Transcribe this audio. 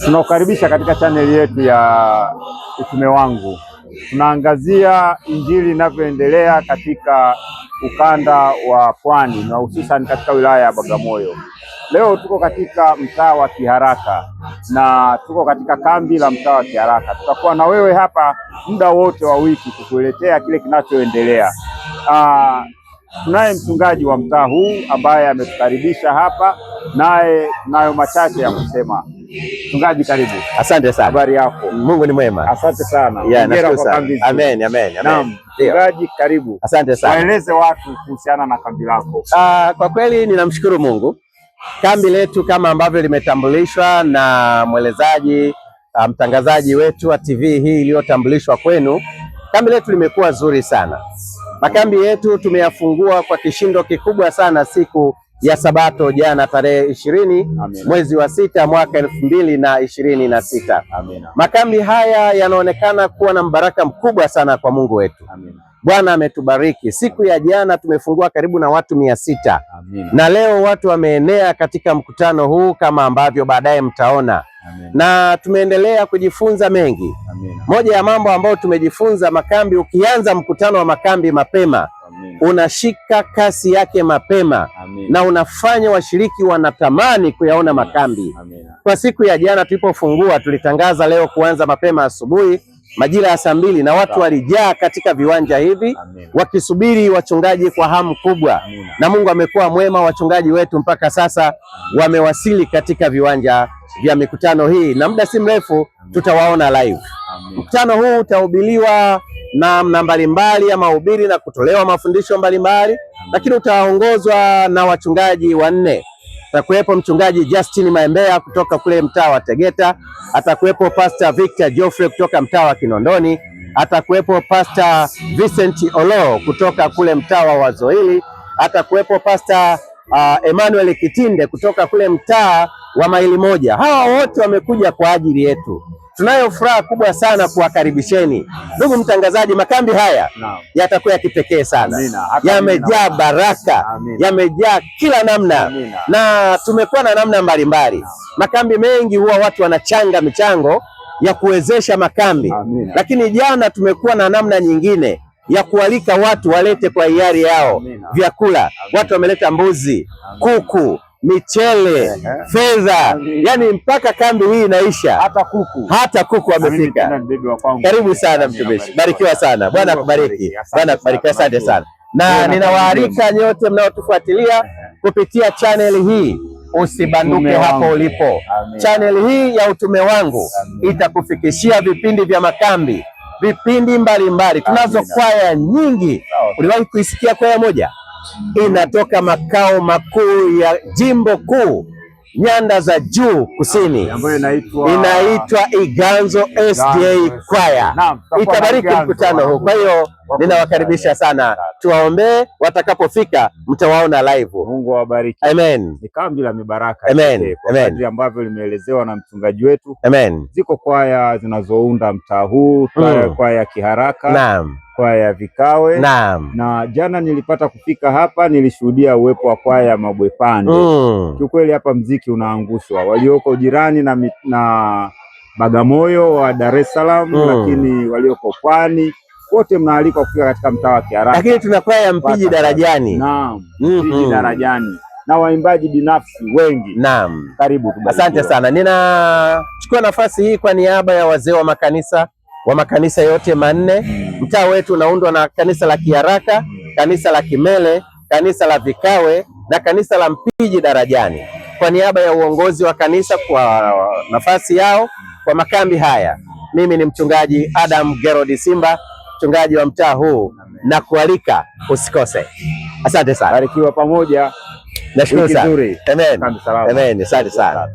Tunakukaribisha katika chaneli yetu ya Utume Wangu. Tunaangazia injili inavyoendelea katika ukanda wa Pwani na hususan katika wilaya ya Bagamoyo. Leo tuko katika mtaa wa Kiharaka na tuko katika kambi la mtaa wa Kiharaka. Tutakuwa na wewe hapa muda wote wa wiki kukuletea kile kinachoendelea. Tunaye mchungaji wa mtaa huu ambaye ametukaribisha hapa, naye tunayo machache ya kusema. Mchungaji, karibu. Asante sana. Habari yako? Mungu ni mwema. Asante sana. Nashukuru sana. Amen, amen. Naam, mchungaji, karibu. Asante sana. Waeleze watu kuhusiana na kambi lako. Kwa kweli ninamshukuru Mungu. Kambi letu kama ambavyo limetambulishwa na mwelezaji mtangazaji wetu wa TV hii iliyotambulishwa kwenu, kambi letu limekuwa zuri sana. Makambi yetu tumeyafungua kwa kishindo kikubwa sana siku ya Sabato jana tarehe 20 mwezi wa 6 mwaka 2026. Makambi haya yanaonekana kuwa na mbaraka mkubwa sana kwa Mungu wetu. Bwana ametubariki. Siku ya jana tumefungua karibu na watu 600. Na leo watu wameenea katika mkutano huu kama ambavyo baadaye mtaona. Na tumeendelea kujifunza mengi. Moja ya mambo ambayo tumejifunza, makambi, ukianza mkutano wa makambi mapema, unashika kasi yake mapema. Na unafanya washiriki wanatamani kuyaona makambi. Kwa siku ya jana tulipofungua, tulitangaza leo kuanza mapema asubuhi majira ya saa 2 na watu walijaa katika viwanja hivi wakisubiri wachungaji kwa hamu kubwa. Na Mungu amekuwa mwema, wachungaji wetu mpaka sasa wamewasili katika viwanja vya mikutano hii na muda si mrefu tutawaona live. Mkutano huu utahubiriwa na namna mbalimbali ya mahubiri na kutolewa mafundisho mbalimbali, lakini utaongozwa na wachungaji 4. Atakuwepo mchungaji Justin Maembea kutoka kule mtaa wa Tegeta, atakuwepo Pastor Victor Geoffrey kutoka mtaa wa Kinondoni, atakuwepo Pastor Vincent Olo kutoka kule mtaa wa Wazoili, atakuwepo Pastor Emmanuel Kitinde kutoka kule mtaa wa Maili Moja. Hawa wote wamekuja kwa ajili yetu. Tunayo furaha kubwa sana kuwakaribisheni. Ndugu mtangazaji, makambi haya yatakuwa ya kipekee sana. Yamejaa baraka, yamejaa kila namna. Na tumekuwa na namna mbalimbali. Makambi mengi huwa watu wanachanga michango ya kuwezesha makambi. Lakini jana tumekuwa na namna nyingine ya kualika watu walete kwa hiari yao vyakula. Watu wameleta mbuzi, kuku, michele, fedha, yani mpaka kambi hii inaisha. Hata kuku wamefika. Karibu sana mtumishi. Barikiwa sana. Bwana akubariki. Bwana akubariki. Asante sana. Na ninawaalika nyote mnaotufuatilia kupitia channel hii, usibanduke hapo ulipo. Channel hii ya Utume Wangu itakufikishia vipindi vya makambi, vipindi mbalimbali. Tunazo kwaya nyingi. Uliwahi kuisikia kwaya moja? Inatoka makao makuu ya jimbo kuu Nyanda za Juu Kusini, inaitwa Iganzo SDA Choir. Itabariki mkutano huu. Kwa hiyo ninawakaribisha sana, tuwaombee. Watakapofika mtawaona live. Mungu awabariki. Amen. Ni kambi la mibaraka. Amen. Kwa kadri ambavyo limeelezewa na mchungaji wetu. Amen. Ziko kwaya zinazounda mtaa huu, kwaya ya Kiharaka. Naam. Kwaya ya Vikawe. Naam. Na jana nilipata kufika hapa, nilishuhudia uwepo wa kwaya ya Mabwepande. Kiukweli hapa mziki unaangushwa. Walioko jirani na Bagamoyo wa Dar es Salaam, lakini walioko Pwani wote mnaalikwa kufika katika mtaa wa Kiharaka. Lakini tuna kwaya Mpiji Darajani. Naam. Mpiji Darajani na waimbaji binafsi wengi. Naam. Karibu tu. Asante sana. Ninachukua nafasi hii kwa niaba ya wazee wa makanisa yote 4. Mtaa wetu unaundwa na kanisa la Kiharaka, kanisa la Kimele, kanisa la Vikawe na kanisa la Mpiji Darajani. Kwa niaba ya uongozi wa kanisa, kwa nafasi yao kwa makambi haya, mimi ni mchungaji Adam Gerald Simba, mchungaji wa mtaa huu, na kualika usikose. Asante sana. Barikiwa pamoja. Nashukuru sana. Amen. Amen. Asante sana.